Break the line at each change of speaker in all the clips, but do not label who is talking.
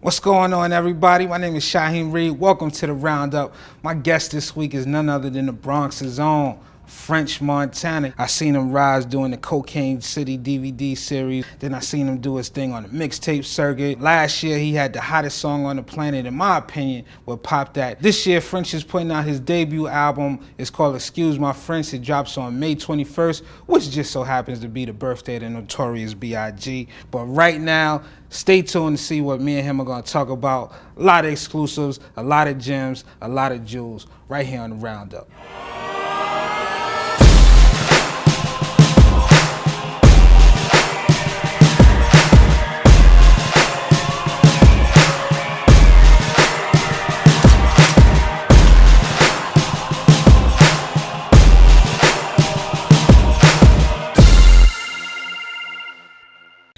What's going on, everybody? My name is Shaheem Reid. Welcome to the Roundup. My guest this week is none other than the Bronx's own French Montana. I seen him rise doing the Cocaine City DVD series. Then I seen him do his thing on the mixtape circuit. Last year, he had the hottest song on the planet, in my opinion, with Pop That. This year, French is putting out his debut album. It's called Excuse My French. It drops on May 21st, which just so happens to be the birthday of the Notorious B.I.G. But right now, stay tuned to see what me and him are going to talk about. A lot of exclusives, a lot of gems, a lot of jewels, right here on the Roundup.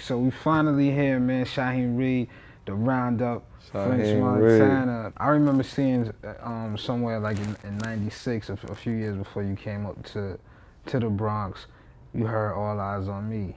So we finally here, man. Shaheem Reid, the Roundup, French Montana. Reid. I remember seeing somewhere like in '96, a few years before you came up to the Bronx, you heard All Eyes on Me.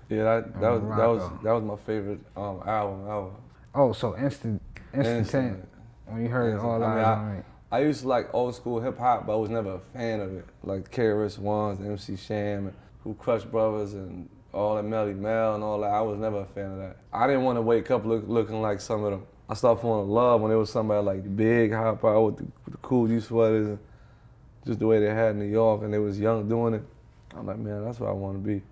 Yeah, that was my favorite album ever.
Oh, so instantaneous when you heard All Eyes on Me.
I used to like old school hip hop, but I was never a fan of it. Like KRS-One's, MC Sham, and Who Crushed Brothers, and all that Melly Mel and all that. I was never a fan of that. I didn't want to wake up looking like some of them. I started falling in love when it was somebody like the big hop out with the cool U sweaters, and just the way they had in New York, and they was young doing it. I'm like, man, that's what I want to be.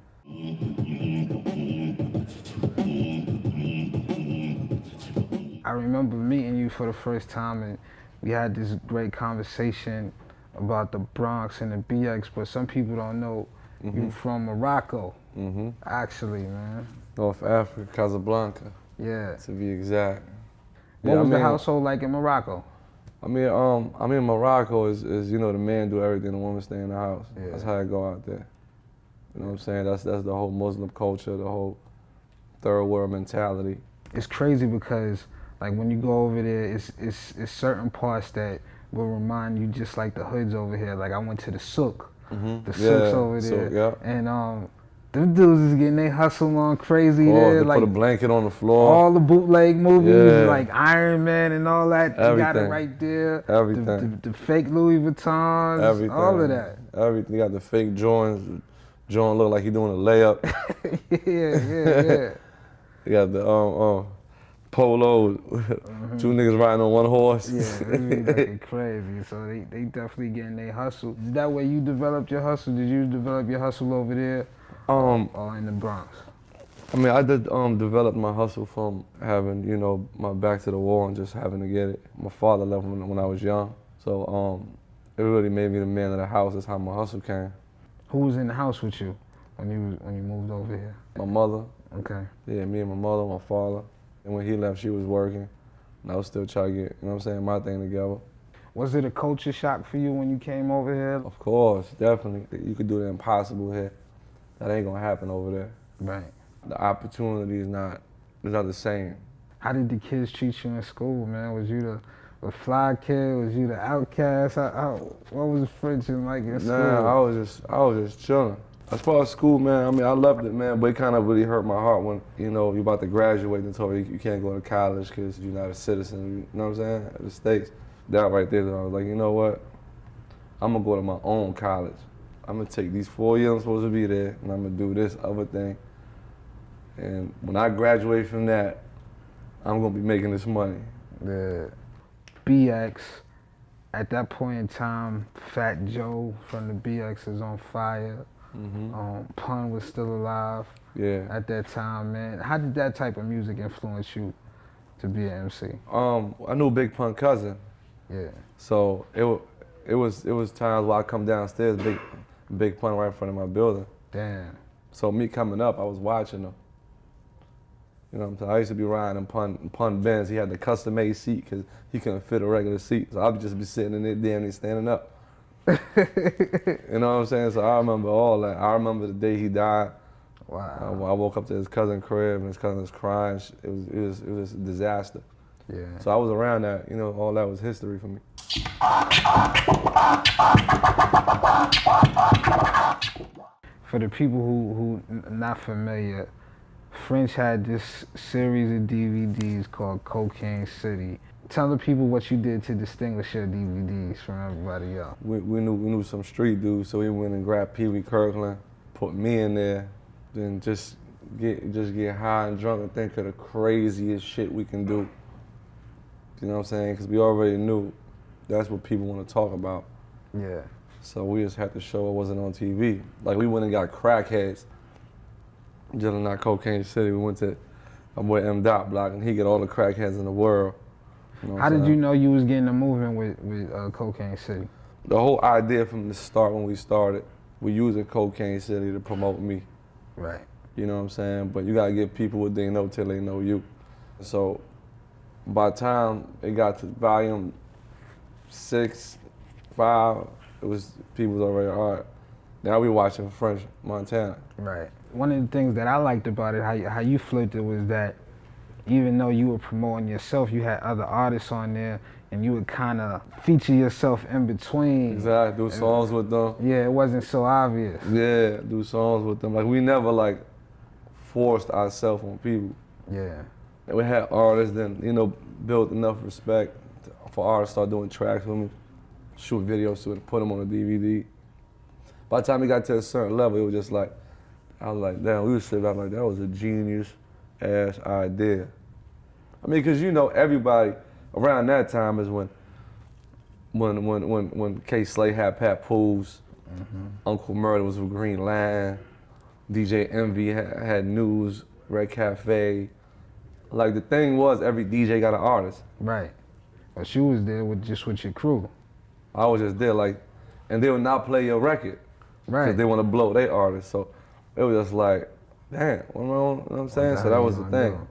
I remember meeting you for the first time, and we had this great conversation about the Bronx and the BX, but some people don't know you from Morocco. Actually, man.
North Africa, Casablanca.
Yeah.
To be exact.
What was the household like in Morocco?
I mean, Morocco is the man do everything, the woman stay in the house. Yeah. That's how it go out there. You know what I'm saying? That's the whole Muslim culture, the whole third world mentality.
It's crazy because like when you go over there, it's certain parts that will remind you just like the hoods over here. Like I went to the souk. The souks over there, and them dudes is getting they hustle on crazy there.
They
like
put a blanket on the floor.
All the bootleg movies, like Iron Man and all that.
Everything.
You got it right there.
Everything.
The fake Louis Vuittons.
Everything.
All of that.
Everything. You got the fake Jordans. Jordan look like he doing a layup.
yeah.
You got the polo. Two niggas riding on one horse.
Yeah, really crazy. So they definitely getting their hustle. Is that way you developed your hustle? Did you develop your hustle over there? Or in the Bronx?
I mean, I did develop my hustle from having, my back to the wall and just having to get it. My father left when I was young, so it really made me the man of the house. That's how my hustle came.
Who was in the house with you when you moved over here?
My mother.
Okay.
Yeah, me and my mother, my father. And when he left, she was working, and I was still trying to get, my thing together.
Was it a culture shock for you when you came over here?
Of course, definitely. You could do the impossible here. That ain't gonna happen over there.
Right.
The opportunity is not the same.
How did the kids treat you in school, man? Was you the fly kid? Was you the outcast? What was friendship like in school?
Nah, I was just chilling. As far as school, man, I mean, I loved it, man, but it kind of really hurt my heart when, you're about to graduate and told you can't go to college because you're not a citizen, you know what I'm saying, of the States. That right there, I was like, you know what? I'm gonna go to my own college. I'm gonna take these 4 years I'm supposed to be there, and I'm gonna do this other thing. And when I graduate from that, I'm gonna be making this money.
The BX, at that point in time, Fat Joe from the BX is on fire. Pun was still alive at that time, man. How did that type of music influence you to be an MC?
I knew Big Pun cousin.
Yeah. So
it was times where I come downstairs, Big Pun right in front of my building.
Damn.
So me coming up, I was watching him. You know what I'm saying? I used to be riding in Pun Benz. He had the custom-made seat because he couldn't fit a regular seat. So I'd just be sitting in there damn near standing up. You know what I'm saying? So I remember all that. I remember the day he died.
Wow.
I woke up to his cousin's crib and his cousin was crying. It was a disaster.
Yeah.
So I was around that. All that was history for me.
For the people who not familiar, French had this series of DVDs called Cocaine City. Tell the people what you did to distinguish your DVDs from everybody else.
We knew some street dudes, so we went and grabbed Pee Wee Kirkland, put me in there, then just get high and drunk and think of the craziest shit we can do. You know what I'm saying? Because we already knew that's what people want to talk about.
Yeah.
So we just had to show it wasn't on TV. Like we went and got crackheads, dealing out Cocaine City. We went to my boy M. Dot Block, and he get all the crackheads in the world. You know
How did you know you was getting a movement with Cocaine City?
The whole idea from the start when we started, we using Cocaine City to promote me.
Right.
You know what I'm saying? But you gotta give people what they know till they know you. So by the time it got to volume 6, 5, it was people was already all right. Now we watching French Montana.
Right. One of the things that I liked about it, how you flipped it, was that even though you were promoting yourself, you had other artists on there, and you would kind of feature yourself in between.
Exactly. Do songs with them.
Yeah, it wasn't so obvious.
Yeah, do songs with them. Like we never like forced ourselves on people.
Yeah.
And we had artists, then built enough respect for artists to start doing tracks with me, shoot videos to it, put them on a DVD. By the time we got to a certain level, it was just like, I was like, damn, we would sit back like, that was a genius-ass idea. I mean, because everybody around that time is when K. Slay had Pat Pools, Uncle Murder was with Green Line, DJ Envy had News, Red Cafe. Like the thing was, every DJ got an artist.
Right. But you was there with your crew.
I was just there, like, and they would not play your record.
Right.
Because they want to blow their artist. So it was just like, damn, you know what I'm saying? So that was the thing.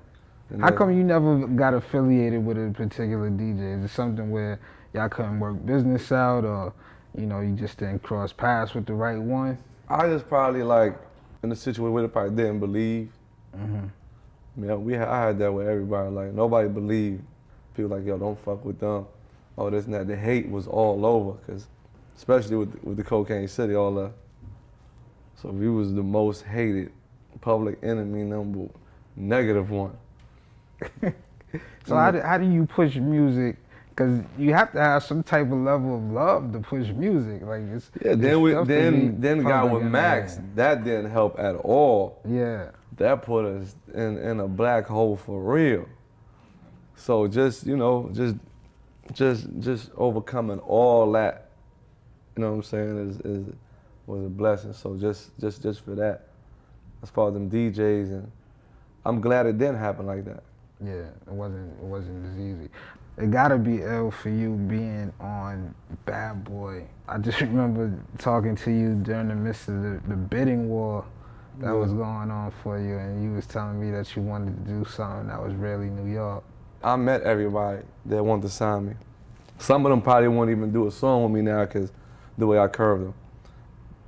How come you never got affiliated with a particular DJ? Is it something where y'all couldn't work business out, or you just didn't cross paths with the right one?
I just probably like in a situation where they probably didn't believe.
Mm-hmm.
I mean, I had that with everybody. Like nobody believed. People like, yo, don't fuck with them. Oh, this and that. The hate was all over, cause especially with the Cocaine City, all that. So we was the most hated public enemy number -1.
So how do you push music? Because you have to have some type of level of love to push music. Like it's
then got with Max. That didn't help at all.
Yeah.
That put us in a black hole for real. So just overcoming all that, you know what I'm saying, was a blessing. So just for that, as far as them DJs, and I'm glad it didn't happen like that.
Yeah, it wasn't as easy. It gotta be ill for you being on Bad Boy. I just remember talking to you during the midst of the bidding war that was going on for you, and you was telling me that you wanted to do something that was really New York.
I met everybody that wanted to sign me. Some of them probably won't even do a song with me now because the way I curved them.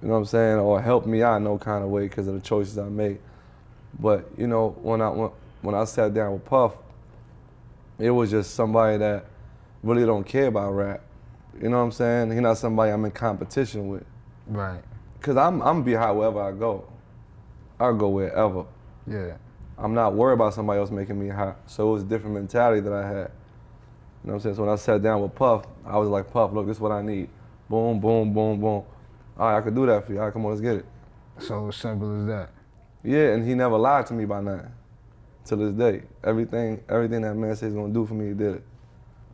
You know what I'm saying? Or help me out in no kind of way because of the choices I made. But when I sat down with Puff, it was just somebody that really don't care about rap. You know what I'm saying? He's not somebody I'm in competition with.
Right.
Cause I'm be high wherever I go. I'll go wherever.
Yeah.
I'm not worried about somebody else making me high. So it was a different mentality that I had. You know what I'm saying? So when I sat down with Puff, I was like, Puff, look, this is what I need. Boom, boom, boom, boom. All right, I could do that for you. All right, come on, let's get it.
So as simple as that.
Yeah, and he never lied to me by nothing. To this day. Everything that man said he's gonna do for me, he did it.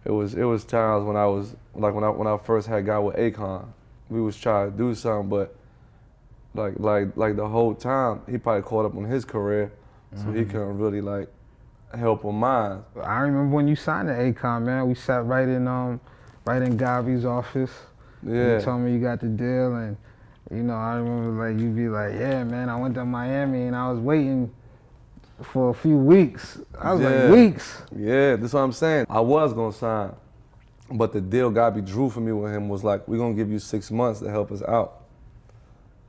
It was times when I was, like when I first had got with Akon, we was trying to do something, but like the whole time, he probably caught up on his career, so he couldn't really like help on mine.
I remember when you signed to Akon, man. We sat right in Gavi's office.
Yeah.
You told me you got the deal, and I remember like you be like, yeah, man. I went to Miami and I was waiting for a few weeks. I was like, weeks.
Yeah, that's what I'm saying. I was gonna sign, but the deal Gabi drew for me with him was like, we're gonna give you 6 months to help us out.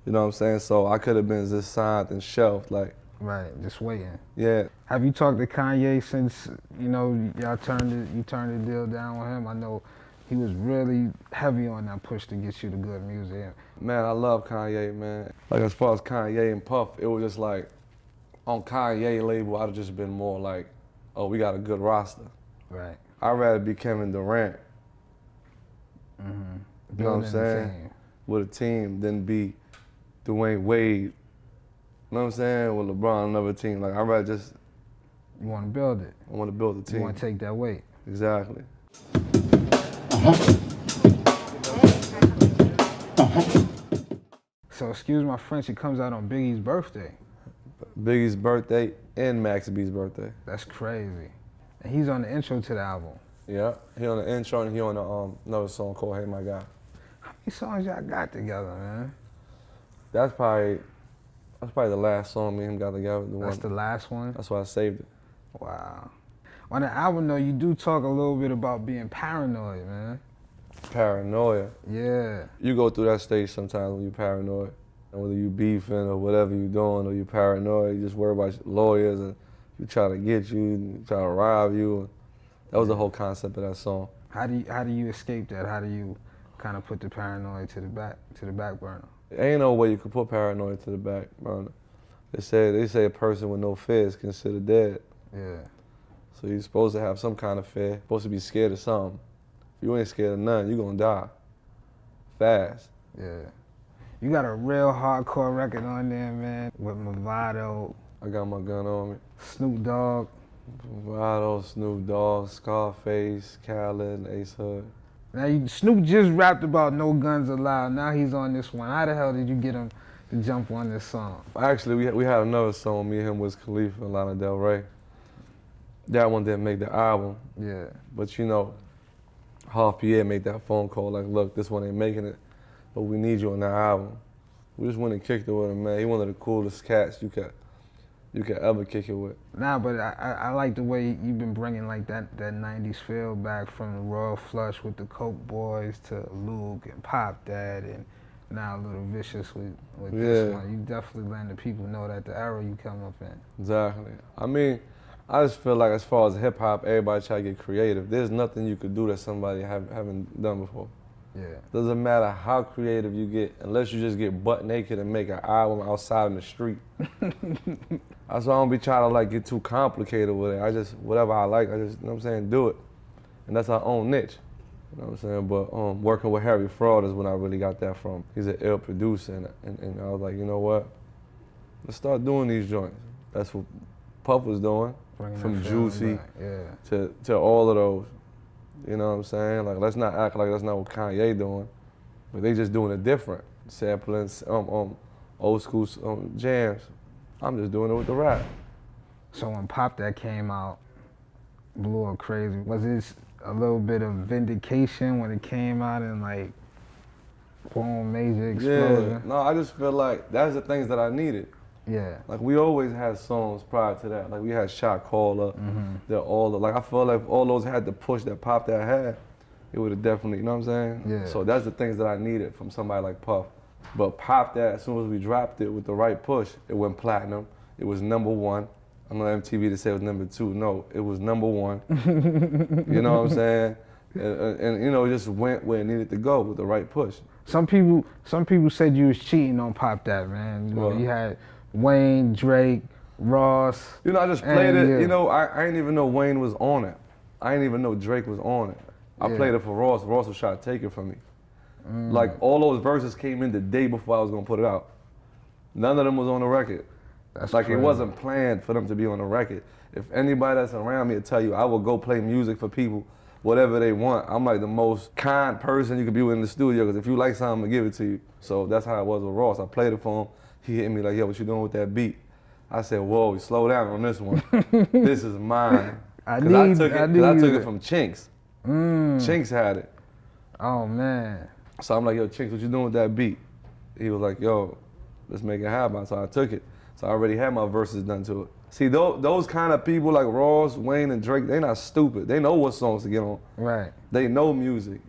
You know what I'm saying? So I could have been just signed and shelved, like.
Right, just waiting.
Yeah.
Have you talked to Kanye since, y'all turned the deal down with him? I know he was really heavy on that push to get you the good music.
Man, I love Kanye, man. Like as far as Kanye and Puff, it was just like, on Kanye label, I'd have just been more like, oh, we got a good roster.
Right.
I'd rather be Kevin Durant.
Mm-hmm.
You know what I'm saying? With a team than be Dwayne Wade. You know what I'm saying? With LeBron, another team. Like, I'd rather just.
You want to build it.
I want to build a team.
You want to take that weight.
Exactly.
So, excuse my French, it comes out on Biggie's birthday.
Biggie's birthday and Max B's birthday.
That's crazy. And he's on the intro to the album.
Yeah, he on the intro and he on the another song called Hey My Guy.
How many songs y'all got together, man?
That's probably the last song me and him got together.
That's the last one?
That's why I saved it.
Wow. On the album though, you do talk a little bit about being paranoid, man.
Paranoia.
Yeah.
You go through that stage sometimes when you're paranoid. And whether you beefing or whatever you doing or you paranoid, you just worry about lawyers and you try to get you and try to rob you. That was the whole concept of that song.
How do you escape that? How do you kind of put the paranoia to the back burner?
Ain't no way you can put paranoia to the back burner. They say a person with no fear is considered dead.
Yeah.
So you're supposed to have some kind of fear. Supposed to be scared of something. If you ain't scared of nothing, you're gonna die. Fast.
Yeah. You got a real hardcore record on there, man, with Movado.
I got my gun on me.
Snoop Dogg.
Movado, Snoop Dogg, Scarface, Khaled, Ace Hood.
Now, Snoop just rapped about No Guns Allowed. Now he's on this one. How the hell did you get him to jump on this song?
Actually, we had another song, me and him, was Khalifa and Lana Del Rey. That one didn't make the album.
Yeah.
But you know, Half Pierre made that phone call like, look, this one ain't making it, but we need you on that album. We just went and kicked it with him, man. He one of the coolest cats you could ever kick it with.
Nah, but I like the way you've been bringing like that 90s feel back from the Royal Flush with the Coke Boys to Luke and Pop Dad and now a Little Vicious with this one. You definitely letting the people know that the era you come up in.
Exactly. I mean, I just feel like as far as hip hop, everybody try to get creative. There's nothing you could do that somebody haven't done before.
Yeah.
Doesn't matter how creative you get, unless you just get butt naked and make an album outside in the street. That's why I don't be trying to like get too complicated with it. I just, whatever I like, I just, you know what I'm saying, do it. And that's our own niche. You know what I'm saying? But working with Harry Fraud is when I really got that from. He's an ill producer and I was like, you know what? Let's start doing these joints. That's what Puff was doing. From Juicy to all of those. You know what I'm saying? Like, let's not act like that's not what Kanye doing, but they just doing it different. Sampling old school jams. I'm just doing it with the rap.
So when Pop That came out, blew up crazy. Was it a little bit of vindication when it came out and like, boom, major explosion?
Yeah, no, I just feel like that's the things that I needed.
Yeah.
Like, we always had songs prior to that. Like, we had Shot Caller, like, I feel like if all those had the push that Pop That had, it would have definitely, you know what I'm saying?
Yeah.
So that's the things that I needed from somebody like Puff. But Pop That, as soon as we dropped it with the right push, it went platinum. It was #1. I'm not MTV to say it was #2. No, it was #1. You know what I'm saying? And you know, it just went where it needed to go with the right push.
Some people said you was cheating on Pop That, man. You know, you had Wayne, Drake, Ross.
You know, I just played it. You know, I didn't even know Wayne was on it. I didn't even know Drake was on it. I played it for Ross. Ross was trying to take it from me. Like, all those verses came in the day before I was gonna put it out. None of them was on the record.
That's
like
crazy.
It wasn't planned for them to be on the record. If anybody that's around me will tell you, I will go play music for people, whatever they want. I'm like the most kind person you could be with in the studio, because if you like something, I'm gonna give it to you. So that's how it was with Ross. I played it for him. He hit me like, yo, what you doing with that beat? I said, whoa, slow down on this one. This is mine. I took it from Chinks. Chinks had it.
Oh, man.
So I'm like, yo, Chinks, what you doing with that beat? He was like, yo, let's make it happen. So I took it. So I already had my verses done to it. See, those kind of people like Ross, Wayne, and Drake, they not stupid. They know what songs to get on.
Right.
They know music.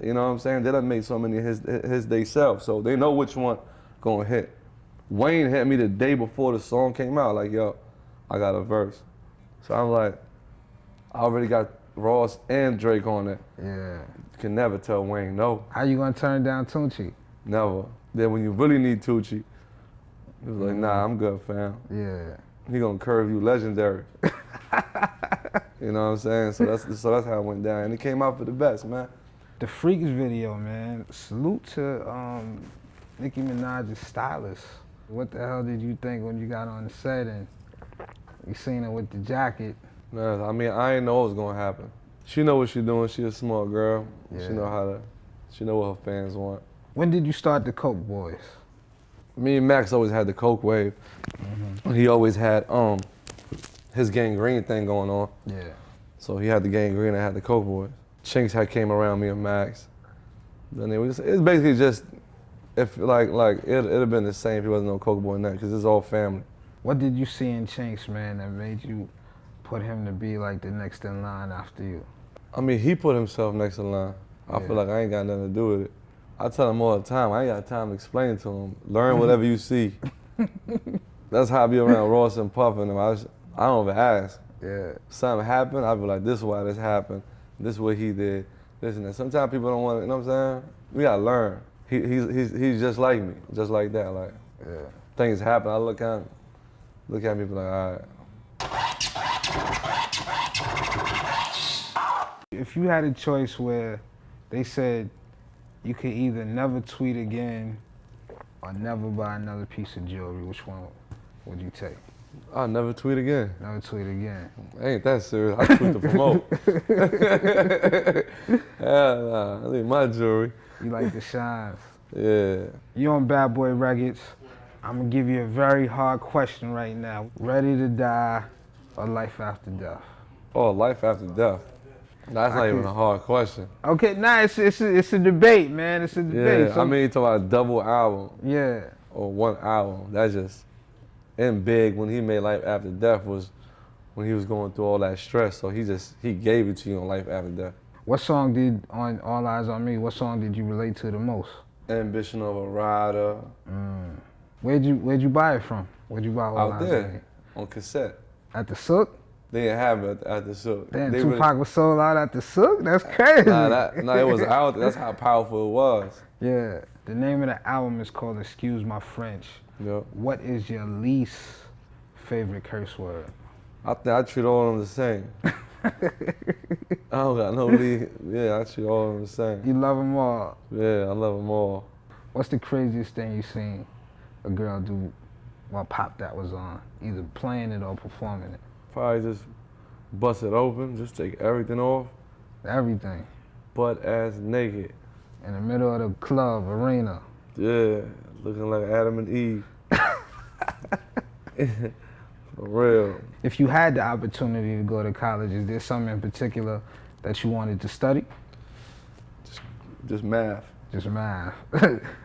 You know what I'm saying? They done made so many his they self, so they know which one gonna hit. Wayne hit me the day before the song came out, like, yo, I got a verse. So I'm like, I already got Ross and Drake on it.
Yeah.
You can never tell Wayne no.
How you gonna turn down Tunechi?
Never. Then when you really need Tunechi, it was like, nah, I'm good, fam.
Yeah.
he gonna curve you legendary. You know what I'm saying? So that's how it went down, and it came out for the best, man.
The Freaks video, man. Salute to Nicki Minaj's stylist. What the hell did you think when you got on the set and you seen her with the jacket?
Man, I mean, I didn't know what was gonna happen. She know what she doing. She a smart girl.
Yeah.
She know what her fans want.
When did you start the Coke Boys?
Me and Max always had the Coke wave. He always had his Gangrene thing going on.
Yeah.
So he had the Gangrene, I had the Coke Boys. Chinks had came around me and Max. Then it's basically just, if like it'd have been the same if he wasn't no Coke Boy now, because it's all family.
What did you see in Chinks, man, that made you put him to be like the next in line after you?
I mean, he put himself next in line. I feel like I ain't got nothing to do with it. I tell him all the time, I ain't got time to explain to him. Learn whatever you see. That's how I be around Ross and Puff and them. I don't even ask.
Yeah.
Something happened, I be like, this is why this happened. This is what he did. This and that. Sometimes people don't want to, you know what I'm saying? We gotta learn. He's just like me, just like that. Like, things happen, I look at me and be like, all right.
If you had a choice where they said you could either never tweet again or never buy another piece of jewelry, which one would you take?
I'll never tweet again.
Never tweet again.
Ain't that serious. I tweet to promote. Hell nah, I need my jewelry.
You like the shines.
Yeah.
You on Bad Boy Records. I'm gonna give you a very hard question right now. Ready to die or life after death?
Oh, life after death. That's not even a hard question.
Okay, nah, it's a debate, man. It's a debate.
Yeah, I mean, you talking about a double album.
Yeah.
Or one album. That's just, and Big, when he made Life After Death was when he was going through all that stress. So he gave it to you on Life After Death.
What song on All Eyes on Me, what song did you relate to the most?
Ambition of a Rider.
Where'd you buy it from? Where'd you buy All Eyes
Out there,
on Me?
on cassette.
At the Sook?
They didn't have it at the Sook.
Damn, Tupac was sold out at the Sook? That's crazy.
Nah, it was out there. That's how powerful it was.
Yeah. The name of the album is called Excuse My French.
Yep.
What is your least favorite curse word?
I think I treat all of them the same. I don't got no lead. Yeah, I treat all of them the same.
You love them all?
Yeah, I love them all.
What's the craziest thing you seen a girl do while Pop That was on? Either playing it or performing it?
Probably just bust it open, just take everything off.
Everything.
Butt ass naked.
In the middle of the club, arena.
Yeah, looking like Adam and Eve. For real.
If you had the opportunity to go to college, is there something in particular that you wanted to study?
Just math.
Just math.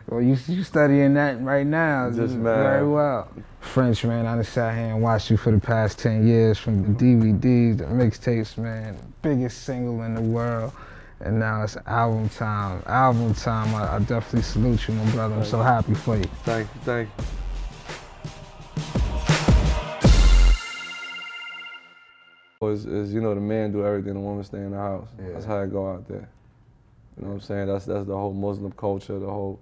Well, you studying that right now.
Just math.
Very well. French, man, I done sat here and watched you for the past 10 years, from the DVDs, the mixtapes, man. Biggest single in the world. And now it's album time. Album time. I definitely salute you, my brother. I'm so happy for you.
Thank you. Is you know, the man do everything, the woman stay in the house. Yeah. That's how it go out there. You know what I'm saying? That's the whole Muslim culture, the whole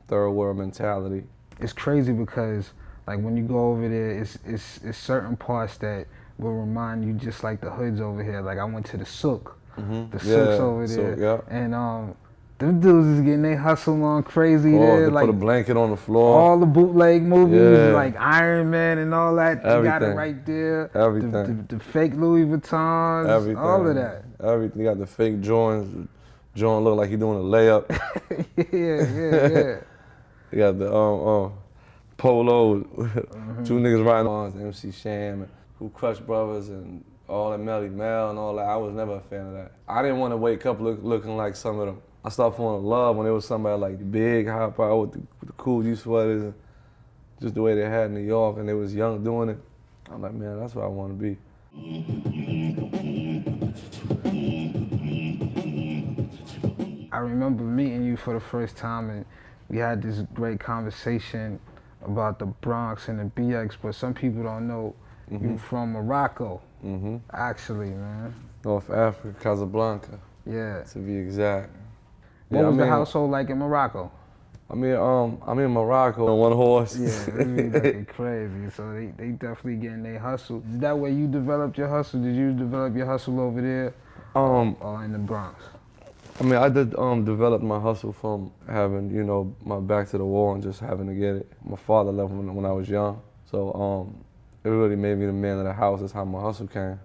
third world mentality.
It's crazy because, like, when you go over there, it's certain parts that will remind you just like the hoods over here. Like, I went to the Souk, the Souks over there,
Souk, yeah.
And them dudes is getting their hustle on crazy there.
They
like,
put a blanket on the floor.
All the bootleg movies, like Iron Man and all that.
Everything.
You got it right there.
Everything.
The fake Louis Vuittons.
Everything.
All of that.
Everything. You got the fake Jordans. Jordan look like he doing a layup.
yeah.
You got the Polo, two niggas riding on MC Sham, and Who Crushed Brothers, and all that Melly Mel and all that. I was never a fan of that. I didn't want to wake up looking like some of them. I started falling in love when it was somebody like big, high power with the cool G sweaters, and just the way they had in New York, and they was young doing it. I'm like, man, that's what I want to be.
I remember meeting you for the first time, and we had this great conversation about the Bronx and the BX, but some people don't know you from Morocco, actually, man.
North Africa, Casablanca.
Yeah.
To be exact.
What was the household like in Morocco?
I mean, I'm in Morocco on one horse.
Yeah, this be looking crazy. So they definitely getting their hustle. Is that where you developed your hustle? Did you develop your hustle over there or in the Bronx?
I mean, I did develop my hustle from having, my back to the wall and just having to get it. My father left when I was young, so it really made me the man of the house. That's how my hustle came.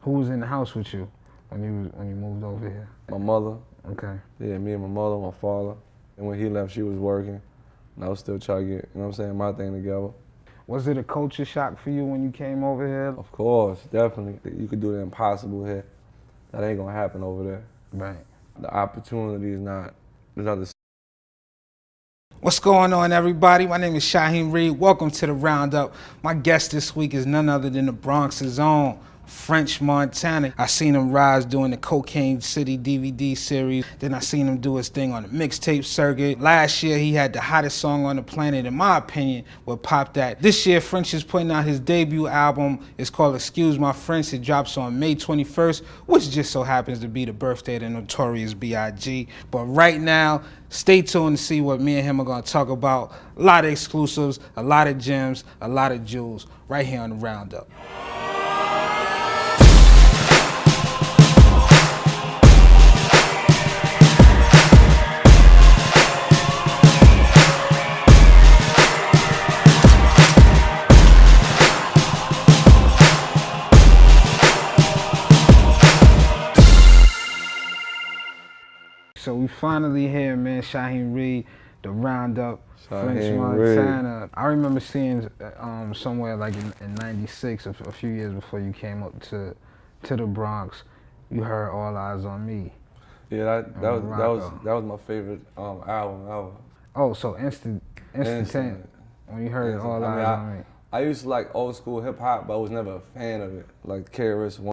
Who was in the house with you when you moved over here?
My mother.
Okay.
Yeah, me and my mother, my father. And when he left, she was working, and I was still trying to get, my thing together.
Was it a culture shock for you when you came over here?
Of course, definitely. You could do the impossible here. That ain't gonna happen over there.
Right.
The opportunity is not the same.
What's going on, everybody? My name is Shaheem Reid. Welcome to the Roundup. My guest this week is none other than the Bronx's own French Montana. I seen him rise doing the Cocaine City DVD series. Then I seen him do his thing on the mixtape circuit. Last year, he had the hottest song on the planet, in my opinion, with Pop That. This year, French is putting out his debut album. It's called Excuse My French. It drops on May 21st, which just so happens to be the birthday of the Notorious B.I.G. But right now, stay tuned to see what me and him are going to talk about. A lot of exclusives, a lot of gems, a lot of jewels, right here on the Roundup. So we finally here, man. Shaheem Reid, the Roundup, French Montana. Reid. I remember seeing somewhere like in '96, a few years before you came up to the Bronx, you heard All Eyes on Me.
Yeah, that was my favorite album ever.
Oh, so instantaneous when you heard All Eyes on Me.
I used to like old school hip hop, but I was never a fan of it. Like KRS-One.